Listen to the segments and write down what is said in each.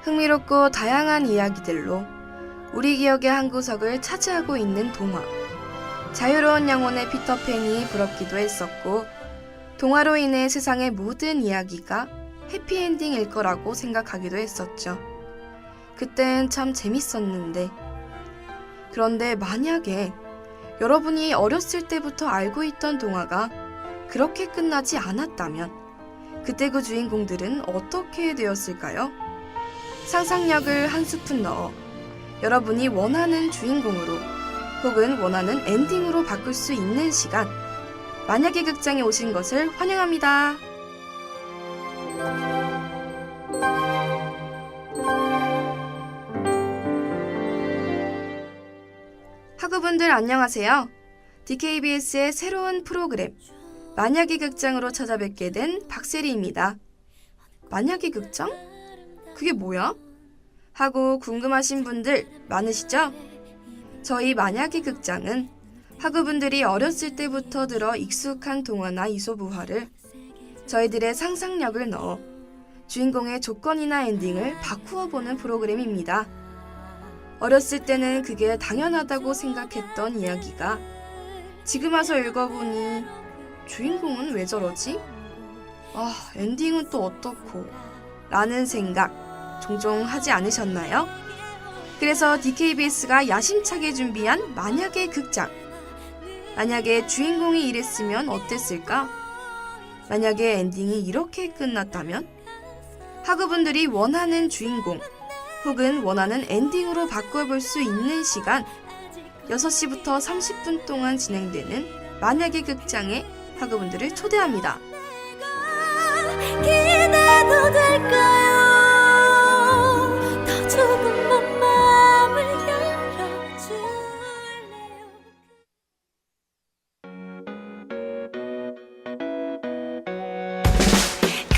흥미롭고 다양한 이야기들로 우리 기억의 한 구석을 차지하고 있는 동화. 자유로운 영혼의 피터팬이 부럽기도 했었고, 동화로 인해 세상의 모든 이야기가 해피엔딩일 거라고 생각하기도 했었죠. 그땐 참 재밌었는데. 그런데 만약에 여러분이 어렸을 때부터 알고 있던 동화가 그렇게 끝나지 않았다면 그때 그 주인공들은 어떻게 되었을까요? 상상력을 한 스푼 넣어 여러분이 원하는 주인공으로 혹은 원하는 엔딩으로 바꿀 수 있는 시간, 만약에 극장에 오신 것을 환영합니다. 학우분들 안녕하세요. DKBS의 새로운 프로그램 만약에 극장으로 찾아뵙게 된 박세리입니다. 만약에 극장? 그게 뭐야? 하고 궁금하신 분들 많으시죠? 저희 만약에 극장은 학우분들이 어렸을 때부터 들어 익숙한 동화나 이소부화를 저희들의 상상력을 넣어 주인공의 조건이나 엔딩을 바꾸어 보는 프로그램입니다. 어렸을 때는 그게 당연하다고 생각했던 이야기가 지금 와서 읽어보니 주인공은 왜 저러지? 엔딩은 또 어떻고? 라는 생각 종종 하지 않으셨나요? 그래서 DKBS가 야심차게 준비한 만약의 극장. 만약에 주인공이 이랬으면 어땠을까? 만약에 엔딩이 이렇게 끝났다면? 학우분들이 원하는 주인공 혹은 원하는 엔딩으로 바꿔볼 수 있는 시간 6시부터 30분 동안 진행되는 만약의 극장에 학우분들을 초대합니다. 기대도 될까요? 더 조금만 마음을 열어줄래요?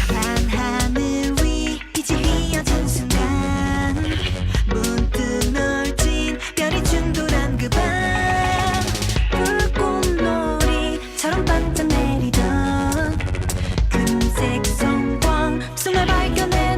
까만 하늘 위 빛이 휘어진 순간 문득 널진 별이 충돌한 그 밤 불꽃놀이처럼 반짝내리던 금색 성광 속을 발견해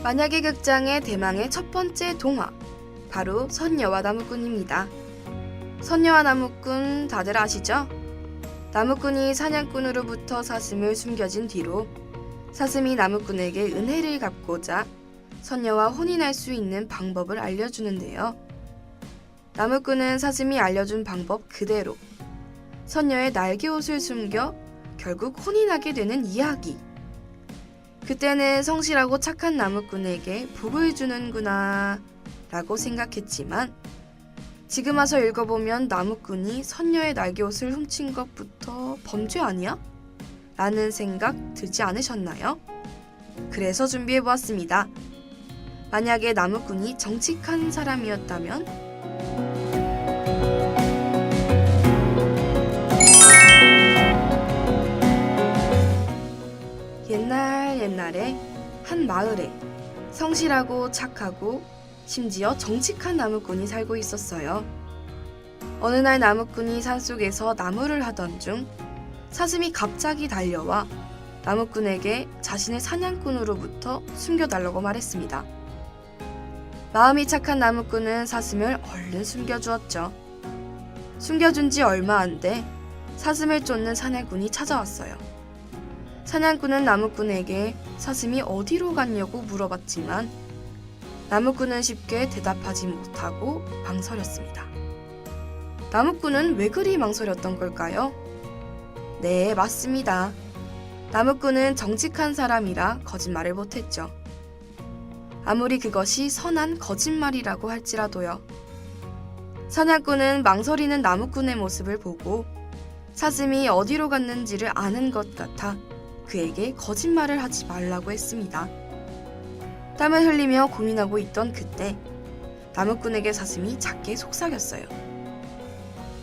만약의 극장의 대망의 첫 번째 동화, 바로 선녀와 나무꾼입니다. 선녀와 나무꾼 다들 아시죠? 나무꾼이 사냥꾼으로부터 사슴을 숨겨진 뒤로 사슴이 나무꾼에게 은혜를 갚고자 선녀와 혼인할 수 있는 방법을 알려주는데요. 나무꾼은 사슴이 알려준 방법 그대로 선녀의 날개옷을 숨겨 결국 혼인하게 되는 이야기. 그때는 성실하고 착한 나무꾼에게 복을 주는구나 라고 생각했지만 지금 와서 읽어보면 나무꾼이 선녀의 날개옷을 훔친 것부터 범죄 아니야? 라는 생각 들지 않으셨나요? 그래서 준비해보았습니다. 만약에 나무꾼이 정직한 사람이었다면? 옛날에 한 마을에 성실하고 착하고 심지어 정직한 나무꾼이 살고 있었어요. 어느 날 나무꾼이 산속에서 나무를 하던 중 사슴이 갑자기 달려와 나무꾼에게 자신의 사냥꾼으로부터 숨겨달라고 말했습니다. 마음이 착한 나무꾼은 사슴을 얼른 숨겨주었죠. 숨겨준 지 얼마 안 돼 사슴을 쫓는 사냥꾼이 찾아왔어요. 사냥꾼은 나무꾼에게 사슴이 어디로 갔냐고 물어봤지만 나무꾼은 쉽게 대답하지 못하고 망설였습니다. 나무꾼은 왜 그리 망설였던 걸까요? 네, 맞습니다. 나무꾼은 정직한 사람이라 거짓말을 못했죠. 아무리 그것이 선한 거짓말이라고 할지라도요. 사냥꾼은 망설이는 나무꾼의 모습을 보고 사슴이 어디로 갔는지를 아는 것 같아 그에게 거짓말을 하지 말라고 했습니다. 땀을 흘리며 고민하고 있던 그때 나무꾼에게 사슴이 작게 속삭였어요.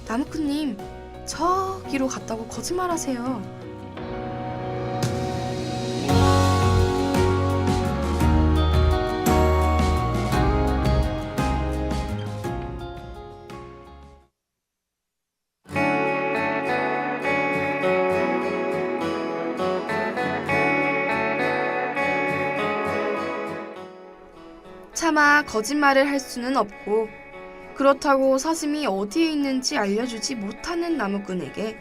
나무꾼님, 저기로 갔다고 거짓말하세요. 차마 거짓말을 할 수는 없고 그렇다고 사슴이 어디에 있는지 알려주지 못하는 나무꾼에게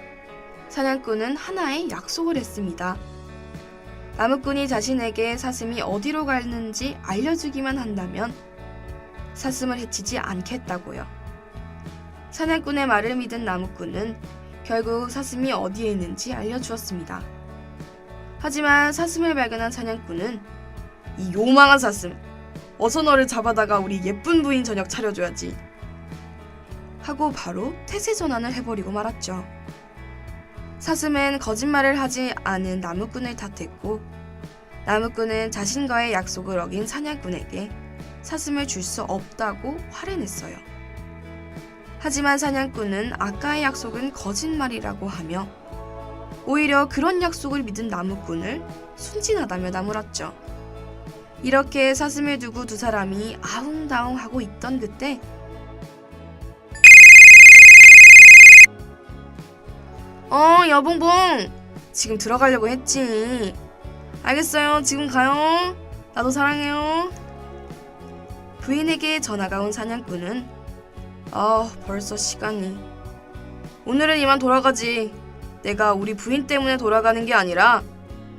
사냥꾼은 하나의 약속을 했습니다. 나무꾼이 자신에게 사슴이 어디로 갔는지 알려주기만 한다면 사슴을 해치지 않겠다고요. 사냥꾼의 말을 믿은 나무꾼은 결국 사슴이 어디에 있는지 알려주었습니다. 하지만 사슴을 발견한 사냥꾼은 이 요망한 사슴, 어서 너를 잡아다가 우리 예쁜 부인 저녁 차려줘야지 하고 바로 태세 전환을 해버리고 말았죠. 사슴은 거짓말을 하지 않은 나무꾼을 탓했고 나무꾼은 자신과의 약속을 어긴 사냥꾼에게 사슴을 줄 수 없다고 화를 냈어요. 하지만 사냥꾼은 아까의 약속은 거짓말이라고 하며 오히려 그런 약속을 믿은 나무꾼을 순진하다며 나무랐죠. 이렇게 사슴을 두고 두 사람이 아웅다웅하고 있던 그때 여봉봉, 지금 들어가려고 했지. 알겠어요, 지금 가요. 나도 사랑해요. 부인에게 전화가 온 사냥꾼은 벌써 시간이. 오늘은 이만 돌아가지. 내가 우리 부인 때문에 돌아가는 게 아니라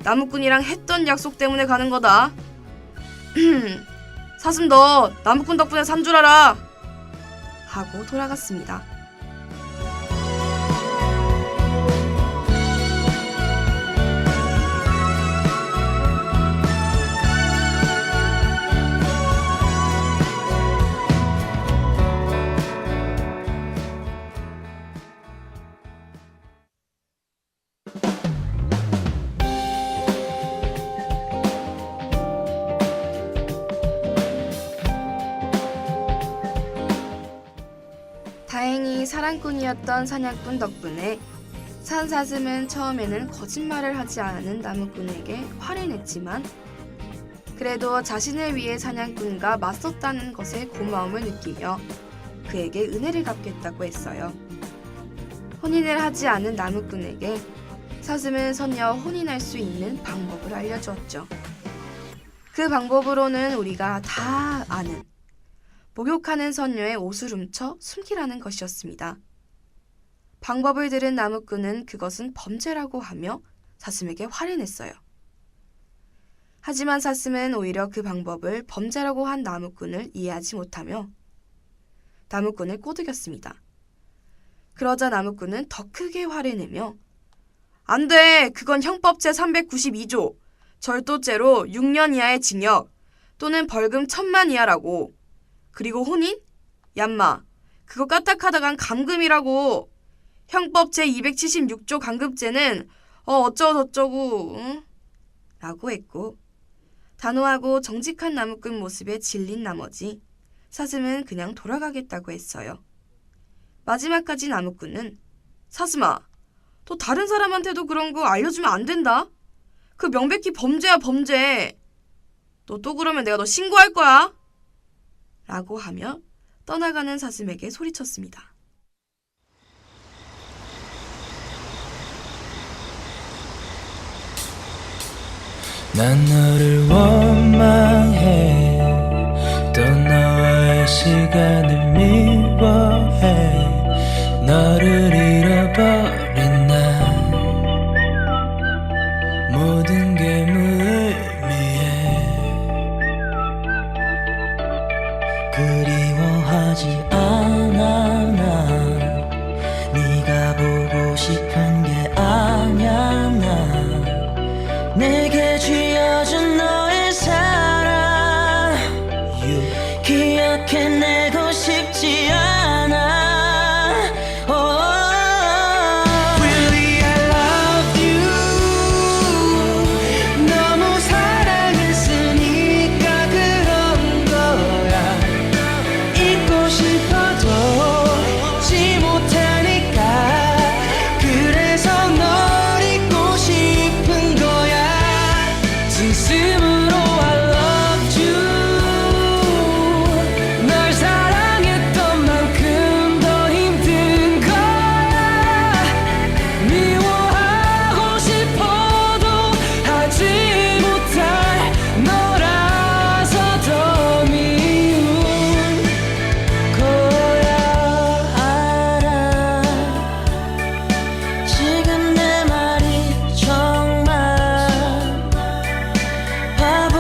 나무꾼이랑 했던 약속 때문에 가는 거다. 사슴 너 나무꾼 덕분에 산 줄 알아 하고 돌아갔습니다. 다행히 사랑꾼이었던 사냥꾼 덕분에 산 사슴은 처음에는 거짓말을 하지 않은 나무꾼에게 화를 냈지만 그래도 자신을 위해 사냥꾼과 맞섰다는 것에 고마움을 느끼며 그에게 은혜를 갚겠다고 했어요. 혼인을 하지 않은 나무꾼에게 사슴은 선녀와 혼인할 수 있는 방법을 알려주었죠. 그 방법으로는 우리가 다 아는 목욕하는 선녀의 옷을 훔쳐 숨기라는 것이었습니다. 방법을 들은 나무꾼은 그것은 범죄라고 하며 사슴에게 화를 냈어요. 하지만 사슴은 오히려 그 방법을 범죄라고 한 나무꾼을 이해하지 못하며 나무꾼을 꼬드겼습니다. 그러자 나무꾼은 더 크게 화를 내며 안 돼! 그건 형법 제392조 절도죄로 6년 이하의 징역 또는 벌금 1,000만 이하라고. 그리고 혼인? 얌마, 그거 까딱하다간 감금이라고. 형법 제276조 강급죄는 어쩌고저쩌고 응? 라고 했고 단호하고 정직한 나무꾼 모습에 질린 나머지 사슴은 그냥 돌아가겠다고 했어요. 마지막까지 나무꾼은 사슴아, 너 다른 사람한테도 그런 거 알려주면 안 된다. 그 명백히 범죄야 범죄. 너 또 그러면 내가 너 신고할 거야. 라고 하며 떠나가는 사슴에게 소리쳤습니다. 난 너를 원망해 또 너와의 시간을 미워해 너를 잃어버린 날 모든 게 무의미해 그리워하지 않아 난 네가 보고 싶은 게 아냐 난 내게 쥐어준 너의 사랑 기억해내고 싶지 않아 Really I love you 너무 사랑했으니까 그런 거야 잊고 싶어도 잊지 못하니까 그래서 널 잊고 싶은 거야 진심으로 I loved you 널 사랑했던 만큼 더 힘든 거야 미워하고 싶어도 하지 못할 너라서 더 미운 거야 알아 지금 내 말이 정말 바보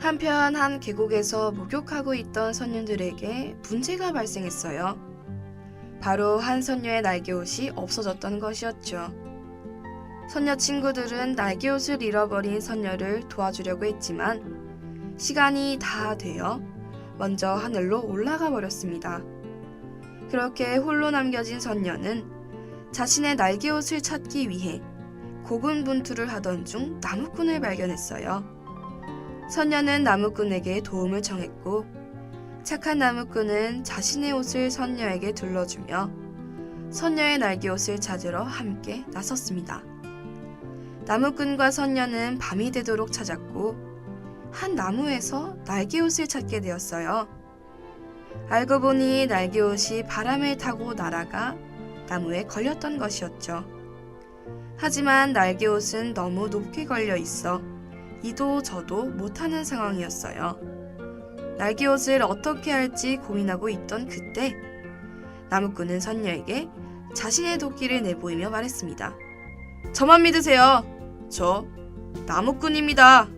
한편 한 계곡에서 목욕하고 있던 선녀들에게 문제가 발생했어요. 바로 한 선녀의 날개옷이 없어졌던 것이었죠. 선녀 친구들은 날개옷을 잃어버린 선녀를 도와주려고 했지만 시간이 다 되어 먼저 하늘로 올라가 버렸습니다. 그렇게 홀로 남겨진 선녀는 자신의 날개옷을 찾기 위해 고군분투를 하던 중 나무꾼을 발견했어요. 선녀는 나무꾼에게 도움을 청했고 착한 나무꾼은 자신의 옷을 선녀에게 둘러주며 선녀의 날개옷을 찾으러 함께 나섰습니다. 나무꾼과 선녀는 밤이 되도록 찾았고 한 나무에서 날개옷을 찾게 되었어요. 알고 보니 날개옷이 바람을 타고 날아가 나무에 걸렸던 것이었죠. 하지만 날개옷은 너무 높게 걸려 있어 이도 저도 못하는 상황이었어요. 날개옷을 어떻게 할지 고민하고 있던 그때 나무꾼은 선녀에게 자신의 도끼를 내보이며 말했습니다. 저만 믿으세요. 저 나무꾼입니다.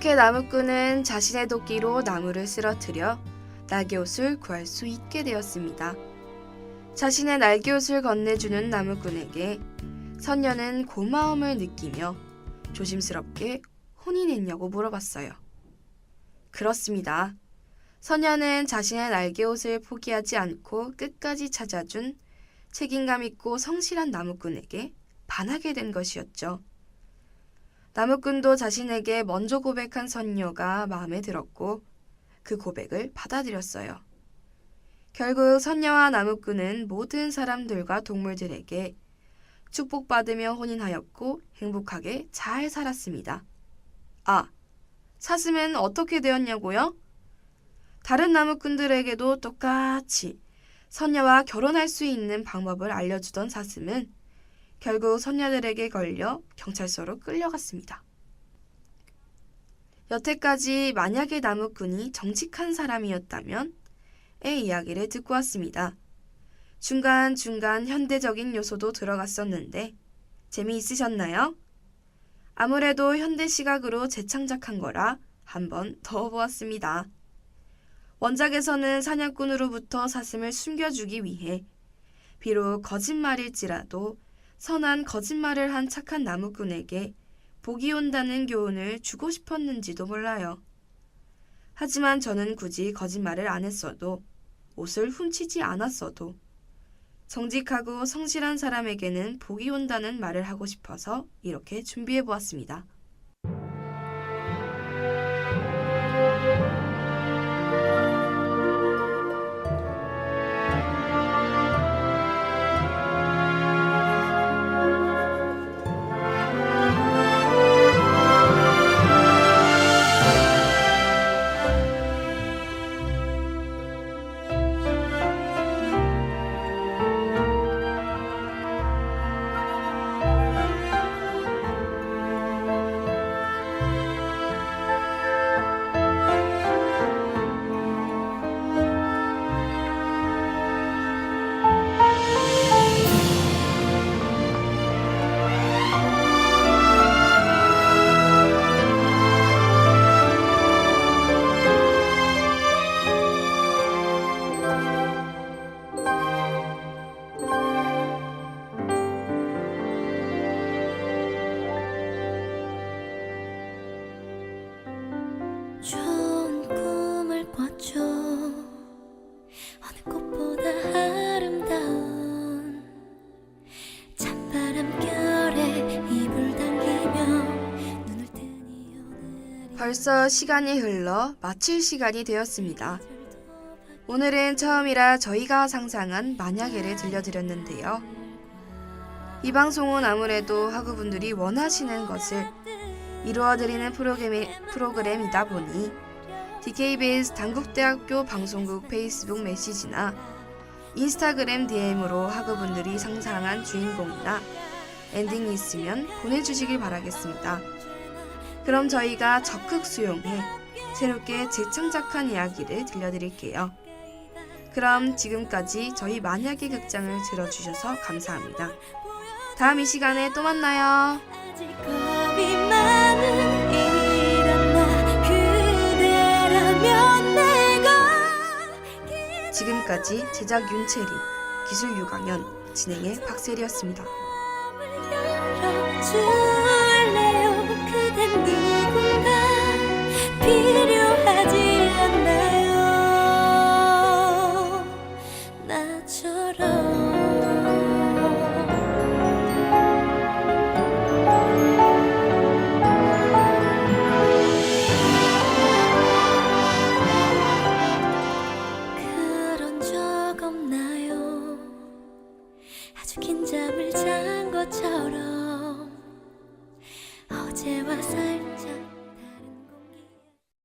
그렇게 나무꾼은 자신의 도끼로 나무를 쓰러뜨려 날개옷을 구할 수 있게 되었습니다. 자신의 날개옷을 건네주는 나무꾼에게 선녀는 고마움을 느끼며 조심스럽게 혼이 냈냐고 물어봤어요. 그렇습니다. 선녀는 자신의 날개옷을 포기하지 않고 끝까지 찾아준 책임감 있고 성실한 나무꾼에게 반하게 된 것이었죠. 나무꾼도 자신에게 먼저 고백한 선녀가 마음에 들었고 그 고백을 받아들였어요. 결국 선녀와 나무꾼은 모든 사람들과 동물들에게 축복받으며 혼인하였고 행복하게 잘 살았습니다. 아, 사슴은 어떻게 되었냐고요? 다른 나무꾼들에게도 똑같이 선녀와 결혼할 수 있는 방법을 알려주던 사슴은 결국 선녀들에게 걸려 경찰서로 끌려갔습니다. 여태까지 만약에 나무꾼이 정직한 사람이었다면 의 이야기를 듣고 왔습니다. 중간중간 현대적인 요소도 들어갔었는데 재미있으셨나요? 아무래도 현대 시각으로 재창작한 거라 한번 더 보았습니다. 원작에서는 사냥꾼으로부터 사슴을 숨겨주기 위해 비록 거짓말일지라도 선한 거짓말을 한 착한 나무꾼에게 복이 온다는 교훈을 주고 싶었는지도 몰라요. 하지만 저는 굳이 거짓말을 안 했어도 옷을 훔치지 않았어도 정직하고 성실한 사람에게는 복이 온다는 말을 하고 싶어서 이렇게 준비해 보았습니다. 벌써 시간이 흘러 마칠 시간이 되었습니다. 오늘은 처음이라 저희가 상상한 만약에를 들려드렸는데요. 이 방송은 아무래도 학우분들이 원하시는 것을 이루어드리는 프로그램이다 보니 DKBS 단국대학교 방송국 페이스북 메시지나 인스타그램 DM으로 학우분들이 상상한 주인공이나 엔딩이 있으면 보내주시길 바라겠습니다. 그럼 저희가 적극 수용해 새롭게 재창작한 이야기를 들려드릴게요. 그럼 지금까지 저희 만약의 극장을 들어주셔서 감사합니다. 다음 이 시간에 또 만나요. 아직 겁이 많은 이런 나 그대라면 내가 지금까지 제작 윤채린, 기술 유강현, 진행의 박세리였습니다. 열어줄래요? 그댄 누군가 필요하지 않나요? 나처럼 그런 적 없나요? 아주 긴 잠을 잔 것처럼